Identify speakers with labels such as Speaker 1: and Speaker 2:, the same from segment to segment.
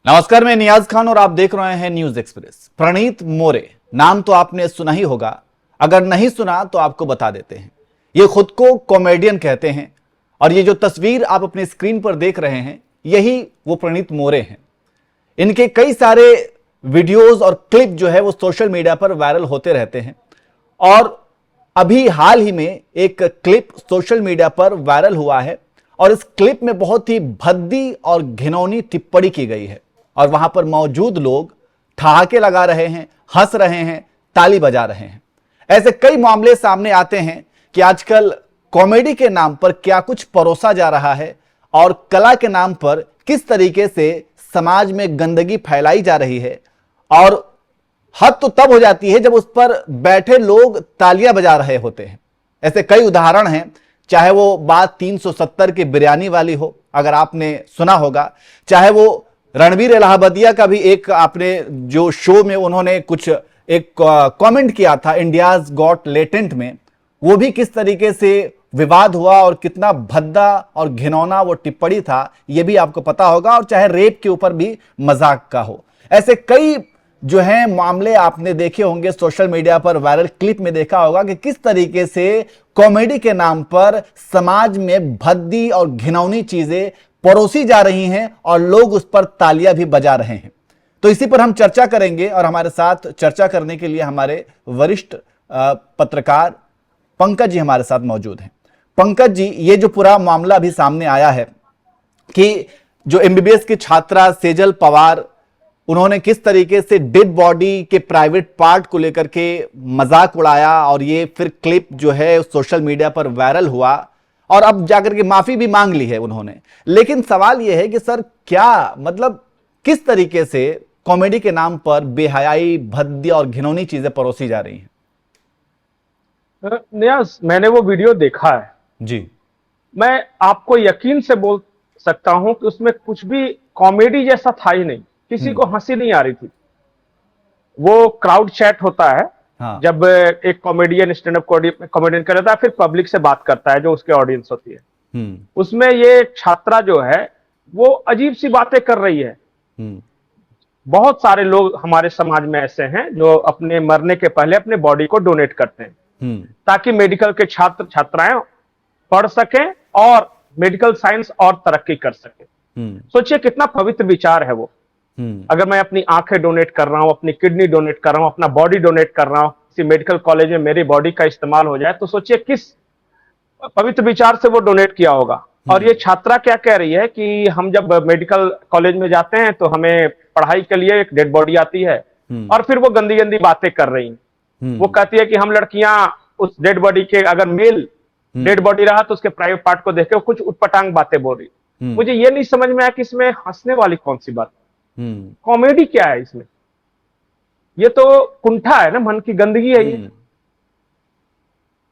Speaker 1: नमस्कार, मैं नियाज खान और आप देख रहे हैं न्यूज एक्सप्रेस। प्रणीत मोरे नाम तो आपने सुना ही होगा, अगर नहीं सुना तो आपको बता देते हैं। ये खुद को कॉमेडियन कहते हैं और ये जो तस्वीर आप अपने स्क्रीन पर देख रहे हैं यही वो प्रणीत मोरे हैं। इनके कई सारे वीडियोस और क्लिप जो है वो सोशल मीडिया पर वायरल होते रहते हैं और अभी हाल ही में एक क्लिप सोशल मीडिया पर वायरल हुआ है और इस क्लिप में बहुत ही भद्दी और घिनौनी टिप्पणी की गई है और वहां पर मौजूद लोग ठहाके लगा रहे हैं, हंस रहे हैं, ताली बजा रहे हैं। ऐसे कई मामले सामने आते हैं कि आजकल कॉमेडी के नाम पर क्या कुछ परोसा जा रहा है और कला के नाम पर किस तरीके से समाज में गंदगी फैलाई जा रही है। और हद तो तब हो जाती है जब उस पर बैठे लोग तालियां बजा रहे होते हैं। ऐसे कई उदाहरण हैं, चाहे वो बात 370 की बिरयानी वाली हो, अगर आपने सुना होगा, चाहे वो रणबीर इलाहाबादिया का भी एक आपने जो शो में उन्होंने कुछ एक कमेंट किया था इंडियाज गॉट लेटेंट में, वो भी किस तरीके से विवाद हुआ और कितना भद्दा और घिनौना वो टिप्पणी था ये भी आपको पता होगा। और चाहे रेप के ऊपर भी मजाक का हो, ऐसे कई जो हैं मामले आपने देखे होंगे सोशल मीडिया पर, वायरल क्लिप में देखा होगा कि किस तरीके से कॉमेडी के नाम पर समाज में भद्दी और घिनौनी चीजें परोसी जा रही हैं और लोग उस पर तालियां भी बजा रहे हैं। तो इसी पर हम चर्चा करेंगे और हमारे साथ चर्चा करने के लिए हमारे वरिष्ठ पत्रकार पंकज जी हमारे साथ मौजूद हैं। पंकज जी, ये जो पूरा मामला अभी सामने आया है कि जो एमबीबीएस की छात्रा सेजल पवार, उन्होंने किस तरीके से डेड बॉडी के प्राइवेट पार्ट को लेकर के मजाक उड़ाया और ये फिर क्लिप जो है सोशल मीडिया पर वायरल हुआ और अब जाकर के माफी भी मांग ली है उन्होंने। लेकिन सवाल यह है कि सर क्या मतलब किस तरीके से कॉमेडी के नाम पर बेहयाई, भद्दी और घिनौनी चीजें परोसी जा रही हैं?
Speaker 2: नियाज, मैंने वो वीडियो देखा है
Speaker 1: जी।
Speaker 2: मैं आपको यकीन से बोल सकता हूं कि उसमें कुछ भी कॉमेडी जैसा था ही नहीं। किसी को हंसी नहीं आ रही थी। वो क्राउड चैट होता है।
Speaker 1: हाँ।
Speaker 2: जब एक कॉमेडियन स्टैंड अप कॉमेडियन कर रहा है फिर पब्लिक से बात करता है जो उसके ऑडियंस होती है। उसमें ये छात्रा जो है वो अजीब सी बातें कर रही है। बहुत सारे लोग हमारे समाज में ऐसे हैं जो अपने मरने के पहले अपने बॉडी को डोनेट करते हैं ताकि मेडिकल के छात्र छात्राएं पढ़ सकें और मेडिकल साइंस और तरक्की कर सके। सोचिए कितना पवित्र विचार है वो। अगर मैं अपनी आंखें डोनेट कर रहा हूं, अपनी किडनी डोनेट कर रहा हूं, अपना बॉडी डोनेट कर रहा हूं, किसी मेडिकल कॉलेज में मेरी बॉडी का इस्तेमाल हो जाए, तो सोचिए किस पवित्र विचार से वो डोनेट किया होगा। और ये छात्रा क्या कह रही है कि हम जब मेडिकल कॉलेज में जाते हैं तो हमें पढ़ाई के लिए एक डेड बॉडी आती है और फिर वो गंदी गंदी बातें कर रही हैं। वो कहती है कि हम लड़कियां उस डेड बॉडी के, अगर मेल डेड बॉडी रहा तो उसके प्राइवेट पार्ट को देख के कुछ उटपटांग बातें बोल रही। मुझे ये नहीं समझ में आया कि इसमें हंसने वाली कौन सी बात, कॉमेडी क्या है इसमें। ये तो कुंठा है ना, मन की गंदगी है ये।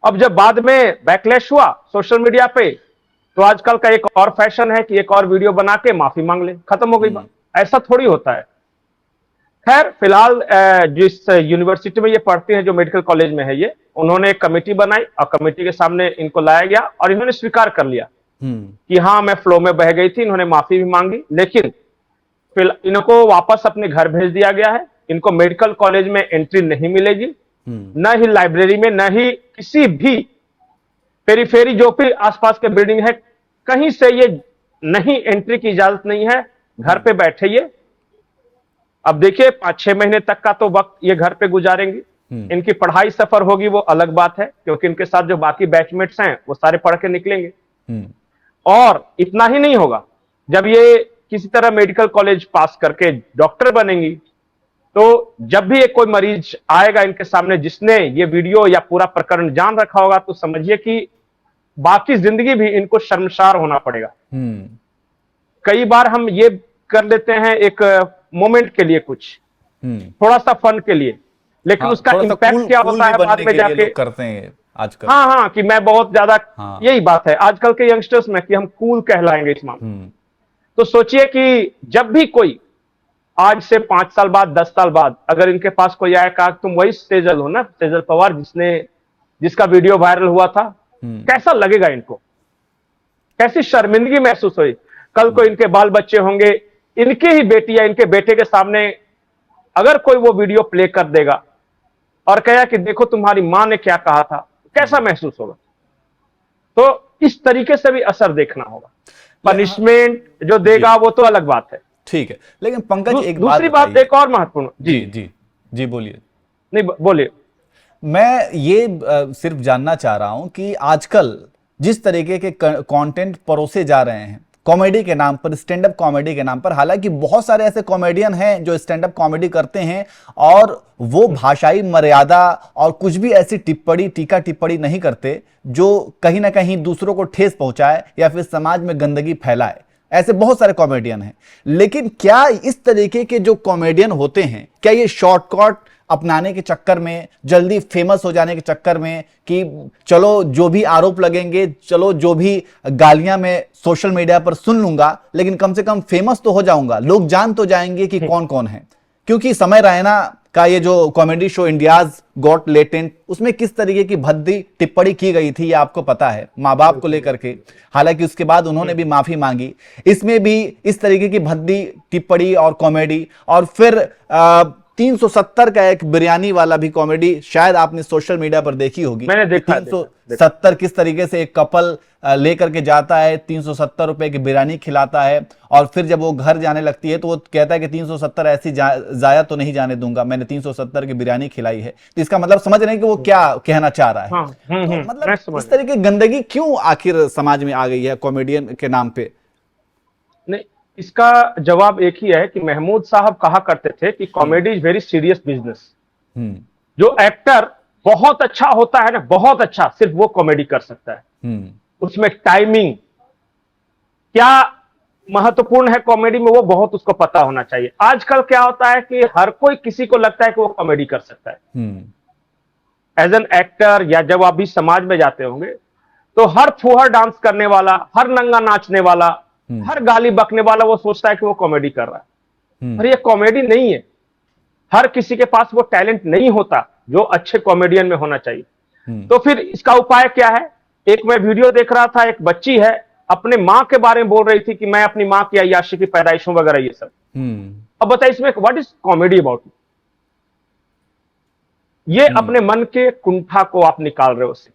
Speaker 2: अब जब बाद में बैकलैश हुआ सोशल मीडिया पे तो आजकल का एक और फैशन है कि एक और वीडियो बना के माफी मांग ले, खत्म हो गई बात। ऐसा थोड़ी होता है। खैर, फिलहाल जिस यूनिवर्सिटी में ये पढ़ते हैं, जो मेडिकल कॉलेज में है, ये उन्होंने एक कमेटी बनाई और कमेटी के सामने इनको लाया गया और इन्होंने स्वीकार कर लिया कि हाँ, मैं फ्लो में बह गई थी। इन्होंने माफी भी मांगी, लेकिन फिर इनको वापस अपने घर भेज दिया गया है। इनको मेडिकल कॉलेज में एंट्री नहीं मिलेगी, न ही लाइब्रेरी में, न ही किसी भी पेरीफेरी जो भी आसपास के बिल्डिंग है, कहीं से ये नहीं, एंट्री की इजाजत नहीं है। घर पे बैठे ये। अब देखिए 5-6 महीने तक का तो वक्त ये घर पे गुजारेंगी। इनकी पढ़ाई सफर होगी वो अलग बात है, क्योंकि इनके साथ जो बाकी बैचमेट्स हैं वो सारे पढ़ के निकलेंगे। और इतना ही नहीं होगा, जब ये किसी तरह मेडिकल कॉलेज पास करके डॉक्टर बनेंगी तो जब भी एक कोई मरीज आएगा इनके सामने जिसने ये वीडियो या पूरा प्रकरण जान रखा होगा, तो समझिए कि बाकी जिंदगी भी इनको शर्मसार होना पड़ेगा। कई बार हम ये कर लेते हैं एक मोमेंट के लिए, कुछ थोड़ा सा फन के लिए, लेकिन उसका इम्पैक्ट क्या होता है बाद में जाके
Speaker 1: करते हैं आजकल।
Speaker 2: हाँ, कि मैं बहुत ज्यादा, यही बात है आजकल के यंगस्टर्स में कि हम कूल कहलाएंगे इस मामले। तो सोचिए कि जब भी कोई आज से 5 साल बाद, 10 साल बाद अगर इनके पास कोई आया, कहा तुम वही सेजल हो ना, सेजल पवार जिसका वीडियो वायरल हुआ था, कैसा लगेगा इनको? कैसी शर्मिंदगी महसूस हुई? कल को इनके बाल बच्चे होंगे, इनकी ही बेटी या इनके बेटे के सामने अगर कोई वो वीडियो प्ले कर देगा और कहेगा कि देखो तुम्हारी मां ने क्या कहा था, कैसा महसूस होगा? तो इस तरीके से भी असर देखना होगा। पनिशमेंट जो देगा वो तो अलग बात है।
Speaker 1: ठीक है, लेकिन पंकज एक
Speaker 2: दूसरी बात एक और महत्वपूर्ण।
Speaker 1: जी जी जी बोलिए।
Speaker 2: नहीं बोलिए।
Speaker 1: मैं ये सिर्फ जानना चाह रहा हूं कि आजकल जिस तरीके के कंटेंट परोसे जा रहे हैं कॉमेडी के नाम पर, स्टैंड अप कॉमेडी के नाम पर, हालांकि बहुत सारे ऐसे कॉमेडियन हैं जो स्टैंड अप कॉमेडी करते हैं और वो भाषाई मर्यादा और कुछ भी ऐसी टिप्पणी, टीका टिप्पणी नहीं करते जो कहीं ना कहीं दूसरों को ठेस पहुंचाए या फिर समाज में गंदगी फैलाए। ऐसे बहुत सारे कॉमेडियन हैं, लेकिन क्या इस तरीके के जो कॉमेडियन होते हैं, क्या ये शॉर्टकट अपनाने के चक्कर में, जल्दी फेमस हो जाने के चक्कर में कि चलो जो भी आरोप लगेंगे, चलो जो भी गालियां मैं सोशल मीडिया पर सुन लूंगा, लेकिन कम से कम फेमस तो हो जाऊंगा, लोग जान तो जाएंगे कि कौन कौन है? क्योंकि समय रैना का ये जो comedy show India's got latent, उसमें किस तरीके की भद्दी टिप्पणी की गई थी ये आपको पता है, माँ बाप को लेकर के। हालांकि उसके बाद उन्होंने भी माफी मांगी। इसमें भी इस तरीके की भद्दी टिप्पणी और कॉमेडी, और फिर 370 का एक बिरयानी वाला भी कॉमेडी शायद आपने सोशल मीडिया पर देखी होगी।
Speaker 2: मैंने देखा।
Speaker 1: 370 किस तरीके से एक कपल लेकर के जाता है, 370 रुपए की बिरयानी खिलाता है, और फिर जब वो घर जाने लगती है तो वो कहता है कि 370 ऐसी जाया तो नहीं जाने दूंगा, मैंने 370 की बिरयानी खिलाई है। तो इसका मतलब समझ रहे हैं कि वो क्या कहना चाह रहा है।
Speaker 2: हाँ,
Speaker 1: तो मतलब इस तरीके की गंदगी क्यों आखिर समाज में आ गई है कॉमेडियन के नाम पे?
Speaker 2: नहीं, इसका जवाब एक ही है कि महमूद साहब कहा करते थे कि comedy is very serious business. जो एक्टर बहुत अच्छा होता है ना, बहुत अच्छा, सिर्फ वो कॉमेडी कर सकता है। उसमें टाइमिंग क्या महत्वपूर्ण है कॉमेडी में, वो बहुत उसको पता होना चाहिए। आजकल क्या होता है कि हर कोई, किसी को लगता है कि वो कॉमेडी कर सकता है एज एन एक्टर, या जब आप भी समाज में जाते होंगे तो हर फुहर डांस करने वाला, हर नंगा नाचने वाला, हर गाली बकने वाला, वो सोचता है कि वो कॉमेडी कर रहा है। और ये कॉमेडी नहीं है। हर किसी के पास वो टैलेंट नहीं होता जो अच्छे कॉमेडियन में होना चाहिए। तो फिर इसका उपाय क्या है? एक मैं वीडियो देख रहा था, एक बच्ची है अपने मां के बारे में बोल रही थी कि मैं अपनी मां की अय्याशी की पैदाइश हूं वगैरह ये सब। अब बताइए इसमें व्हाट इज कॉमेडी अबाउट? ये अपने मन के कुंठा को आप निकाल रहे हो उससे,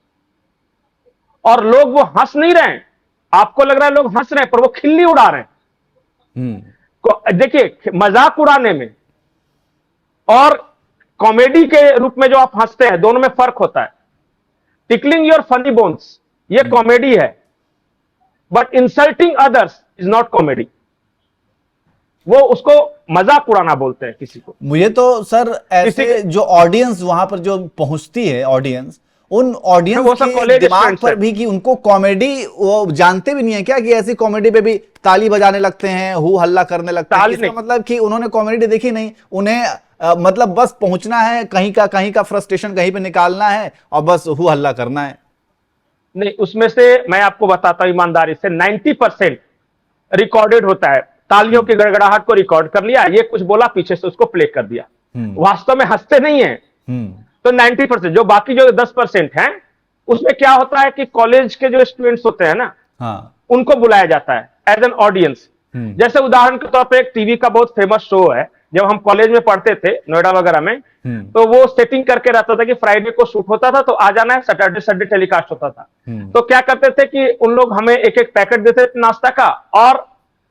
Speaker 2: और लोग वो हंस नहीं रहे हैं। आपको लग रहा है लोग हंस रहे हैं, पर वो खिल्ली उड़ा रहे हैं। देखिए, मजाक उड़ाने में और कॉमेडी के रूप में जो आप हंसते हैं, दोनों में फर्क होता है। टिकलिंग योर फनी बोन्स ये कॉमेडी है, but insulting others is not comedy. वो उसको मजाक उड़ाना बोलते हैं किसी को।
Speaker 1: मुझे तो सर ऐसे जो ऑडियंस वहां पर जो पहुंचती है, ऑडियंस, उन ऑडियंस के दिमाग पर भी कि उनको कॉमेडी, वो जानते भी नहीं है क्या कि ऐसी कॉमेडी पे भी ताली बजाने लगते हैं, हु हल्ला करने लगते हैं। इसका मतलब कि उन्होंने कॉमेडी देखी नहीं, उन्हें मतलब बस पहुंचना है, कहीं का फ्रस्ट्रेशन कहीं पे निकालना है और बस हु हल्ला करना है।
Speaker 2: नहीं, उसमें से मैं आपको बताता हूं ईमानदारी से 90% रिकॉर्डेड होता है। तालियों की गड़गड़ाहट को रिकॉर्ड कर लिया, ये कुछ बोला, पीछे से उसको प्ले कर दिया। वास्तव में हंसते नहीं है। तो 90%, जो बाकी जो 10% हैं, उसमें क्या होता है कि कॉलेज के जो स्टूडेंट्स होते हैं ना, उनको बुलाया जाता है एज एन ऑडियंस। जैसे उदाहरण के तौर पे एक टीवी का बहुत फेमस शो है, जब हम कॉलेज में पढ़ते थे नोएडा वगैरह में, तो वो सेटिंग करके रहता था कि फ्राइडे को शूट होता था तो आ जाना है, सैटरडे संडे टेलीकास्ट होता था। तो क्या करते थे कि उन लोग हमें एक एक पैकेट देते थे नाश्ता का, और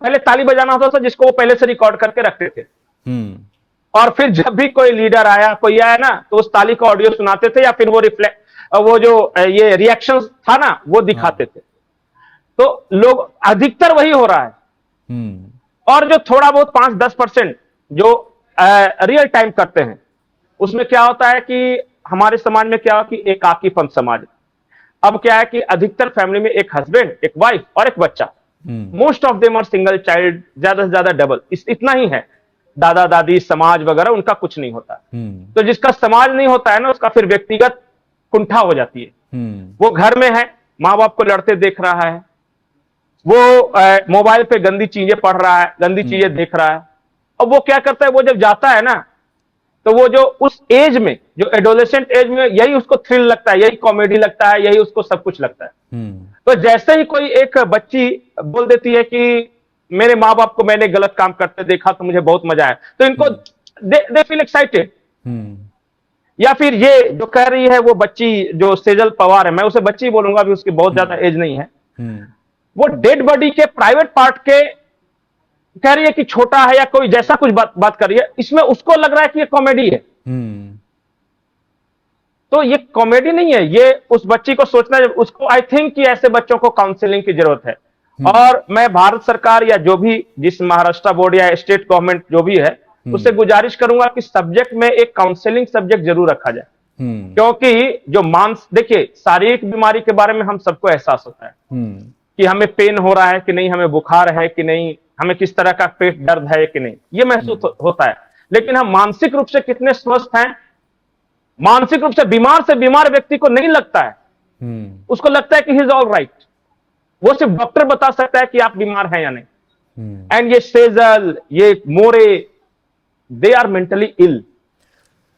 Speaker 2: पहले ताली बजाना होता था जिसको वो पहले से रिकॉर्ड करके रखते थे। और फिर जब भी कोई लीडर आया, कोई आया ना, तो उस ताली का ऑडियो सुनाते थे, या फिर वो जो ये रिएक्शन था ना, वो दिखाते थे। तो लोग अधिकतर वही हो रहा है। और जो थोड़ा बहुत 5-10% जो रियल टाइम करते हैं, उसमें क्या होता है कि हमारे समाज में क्या हो कि एकाकीपन समाज। अब क्या है कि अधिकतर फैमिली में एक हस्बैंड, एक वाइफ और एक बच्चा। Most of them are single child, ज्यादा से ज्यादा डबल, इतना ही है। दादा दादी समाज वगैरह उनका कुछ नहीं होता। तो जिसका समाज नहीं होता है ना, उसका फिर व्यक्तिगत कुंठा हो जाती है। वो घर में है, माँ बाप को लड़ते देख रहा है, वो मोबाइल पे गंदी चीजें पढ़ रहा है, गंदी चीजें देख रहा है। अब वो क्या करता है, वो जब जाता है ना, तो वो जो उस एज में, जो एडोलेसेंट एज में, यही उसको थ्रिल लगता है, यही कॉमेडी लगता है, यही उसको सब कुछ लगता है। तो जैसे ही कोई एक बच्ची बोल देती है कि मेरे माँ बाप को मैंने गलत काम करते देखा तो मुझे बहुत मजा आया, तो इनको दे फील एक्साइटेड। या फिर ये जो कह रही है वो बच्ची जो सेजल पवार है, मैं उसे बच्ची बोलूंगा, अभी उसकी बहुत ज्यादा एज नहीं है, वो डेड बॉडी के प्राइवेट पार्ट के कह रही है कि छोटा है या कोई जैसा कुछ बात कर रही है, इसमें उसको लग रहा है कि ये कॉमेडी है। तो ये कॉमेडी नहीं है, ये उस बच्ची को सोचना है, उसको आई थिंक कि ऐसे बच्चों को काउंसलिंग की जरूरत है। और मैं भारत सरकार या जो भी, जिस महाराष्ट्र बोर्ड या स्टेट गवर्नमेंट जो भी है, उससे गुजारिश करूंगा कि सब्जेक्ट में एक काउंसलिंग सब्जेक्ट जरूर रखा जाए। क्योंकि जो देखिए, शारीरिक बीमारी के बारे में हम सबको एहसास होता है कि हमें पेन हो रहा है कि नहीं, हमें बुखार है कि नहीं, हमें किस तरह का पेट दर्द है कि नहीं, ये महसूस होता है। लेकिन हम मानसिक रूप से कितने स्वस्थ हैं, मानसिक रूप से बीमार व्यक्ति को नहीं लगता है, उसको लगता है कि ही इज ऑल राइट। वो सिर्फ डॉक्टर बता सकता है कि आप बीमार हैं या नहीं। एंड ये सेजल, ये मोरे, दे आर मेंटली इल।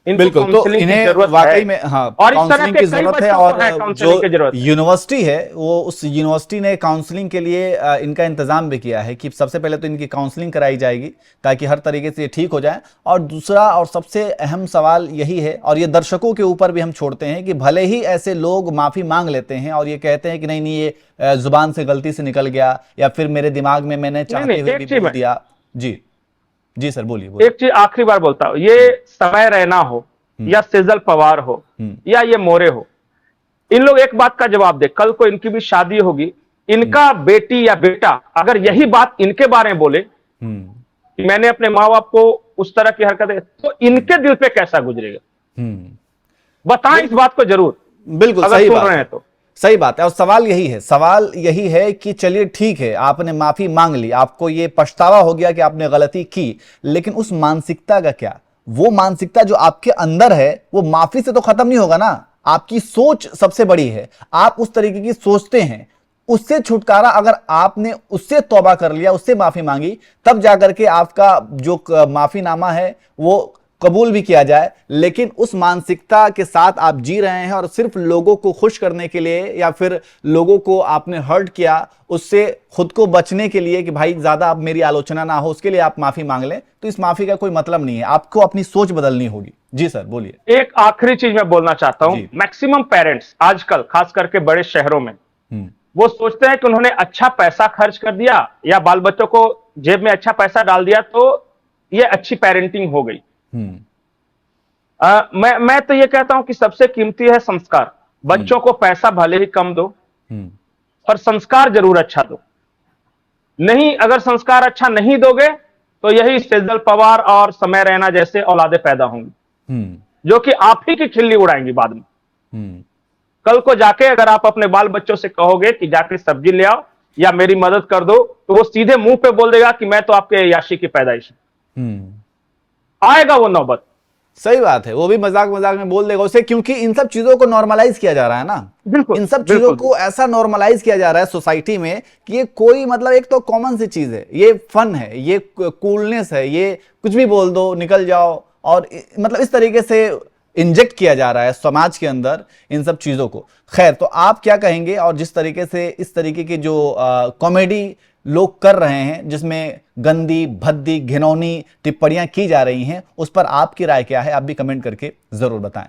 Speaker 1: बिल्कुल, तो इन्हें वाकई में हाँ काउंसलिंग की जरूरत है। और जो यूनिवर्सिटी है वो, उस यूनिवर्सिटी ने काउंसलिंग के लिए इनका इंतजाम भी किया है कि सबसे पहले तो इनकी काउंसलिंग कराई जाएगी ताकि हर तरीके से ये ठीक हो जाए। और दूसरा और सबसे अहम सवाल यही है, और ये दर्शकों के ऊपर भी हम छोड़ते हैं, कि भले ही ऐसे लोग माफी मांग लेते हैं और ये कहते हैं कि नहीं नहीं ये जुबान से गलती से निकल गया, या फिर मेरे दिमाग में मैंने चाहते हुए भी बोल दिया। जी जी सर, बोलिए।
Speaker 2: एक चीज आखिरी बार बोलता हूं, ये समय रैना हो या सेजल पवार हो या ये मोरे हो, इन लोग एक बात का जवाब दे, कल को इनकी भी शादी होगी, इनका बेटी या बेटा अगर यही बात इनके बारे में बोले कि मैंने अपने माँ बाप को उस तरह की हरकतें, तो इनके दिल पे कैसा गुजरेगा, बताएं इस बात को जरूर।
Speaker 1: बिल्कुल सही बात है, तो सही बात है। और सवाल यही है कि चलिए ठीक है, आपने माफी मांग ली, आपको ये पछतावा हो गया कि आपने गलती की, लेकिन उस मानसिकता का क्या? वो मानसिकता जो आपके अंदर है वो माफी से तो खत्म नहीं होगा ना। आपकी सोच सबसे बड़ी है, आप उस तरीके की सोचते हैं, उससे छुटकारा अगर आपने उससे तौबा कर लिया, उससे माफी मांगी, तब जाकर के आपका जो माफीनामा है वो कबूल भी किया जाए। लेकिन उस मानसिकता के साथ आप जी रहे हैं और सिर्फ लोगों को खुश करने के लिए, या फिर लोगों को आपने हर्ट किया, उससे खुद को बचने के लिए कि भाई ज्यादा अब मेरी आलोचना ना हो, उसके लिए आप माफी मांग लें, तो इस माफी का कोई मतलब नहीं है। आपको अपनी सोच बदलनी होगी। जी सर, बोलिए।
Speaker 2: एक आखिरी चीज मैं बोलना चाहता हूं, मैक्सिमम पेरेंट्स आजकल खास करके बड़े शहरों में वो सोचते हैं कि उन्होंने अच्छा पैसा खर्च कर दिया या बाल बच्चों को जेब में अच्छा पैसा डाल दिया तो ये अच्छी पेरेंटिंग हो गई। मैं तो ये कहता हूं कि सबसे कीमती है संस्कार। बच्चों को पैसा भले ही कम दो पर संस्कार जरूर अच्छा दो। नहीं, अगर संस्कार अच्छा नहीं दोगे तो यही सेजल पवार और समय रैना जैसे औलादे पैदा होंगी जो कि आप ही की खिल्ली उड़ाएंगी बाद में। कल को जाके अगर आप अपने बाल बच्चों से कहोगे कि जाके सब्जी ले आओ या मेरी मदद कर दो, तो वो सीधे मुंह पे बोल देगा कि मैं तो आपके याशी की पैदाइश हूं। आएगा वो नौबत।
Speaker 1: सही बात है, वो भी मजाक में बोल देगा उसे, क्योंकि इन सब चीजों को नॉर्मलाइज किया जा रहा है ना।
Speaker 2: बिल्कुल,
Speaker 1: इन सब चीजों को ऐसा नॉर्मलाइज किया जा रहा है सोसाइटी में कि ये कोई मतलब एक तो कॉमन सी चीज है, ये फन है, ये कूलनेस है, ये कुछ भी बोल दो निकल जाओ, और मतलब इस तरीके से इंजेक्ट किया जा रहा है समाज के अंदर इन सब चीजों को। खैर, तो आप क्या कहेंगे? और जिस तरीके से इस तरीके की जो कॉमेडी लोग कर रहे हैं, जिसमें गंदी भद्दी घिनौनी टिप्पणियां की जा रही हैं, उस पर आपकी राय क्या है? आप भी कमेंट करके जरूर बताएं।